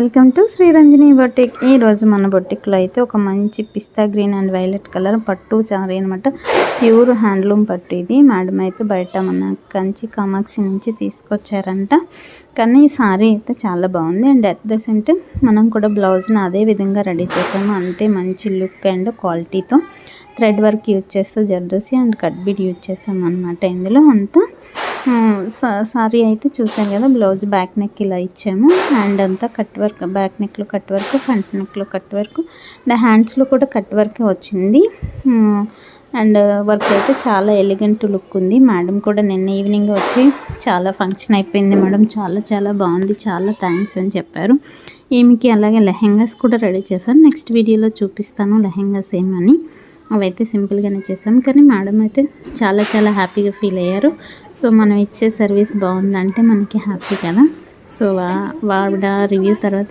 Welcome to Sriranjani boutique. ఈరోజు మన బొటిక్లో అయితే ఒక మంచి పిస్తా గ్రీన్ అండ్ వైలెట్ కలర్ పట్టు సారీ అనమాట. ప్యూర్ హ్యాండ్లూమ్ పట్టు. ఇది మేడం అయితే బయట మన కంచి కామాక్షి నుంచి తీసుకొచ్చారంట. కానీ ఈ సారీ అయితే చాలా బాగుంది. And at the same time మనం కూడా బ్లౌజ్ని అదే విధంగా రెడీ చేసాము. అంతే మంచి లుక్ అండ్ క్వాలిటీతో థ్రెడ్ వర్క్ యూజ్ చేస్తూ zardozi and cut bead use చేసాము అనమాట. ఇందులో అంతా సారీ అయితే చూసాం కదా, బ్లౌజ్ బ్యాక్ నెక్ ఇలా ఇచ్చాము. హ్యాండ్ అంతా కట్ వర్క్, బ్యాక్ నెక్లో కట్ వర్క్, ఫ్రంట్ నెక్లో కట్ వర్క్, అండ్ హ్యాండ్స్లో కూడా కట్ వర్క్ వచ్చింది. అండ్ వర్క్ అయితే చాలా ఎలిగెంట్ లుక్ ఉంది. మేడం కూడా నిన్న ఈవినింగ్ వచ్చి చాలా ఫంక్షన్ అయిపోయింది మేడం, చాలా చాలా బాగుంది, చాలా థ్యాంక్స్ అని చెప్పారు. ఈమెకి అలాగే లెహెంగాస్ కూడా రెడీ చేశాను. నెక్స్ట్ వీడియోలో చూపిస్తాను లెహెంగాస్ ఏమని. అవైతే సింపుల్గానే చేసాం, కానీ మేడం అయితే చాలా చాలా హ్యాపీగా ఫీల్ అయ్యారు. సో మనం ఇచ్చే సర్వీస్ బాగుందంటే మనకి హ్యాపీ కదా. సో వాడ రివ్యూ తర్వాత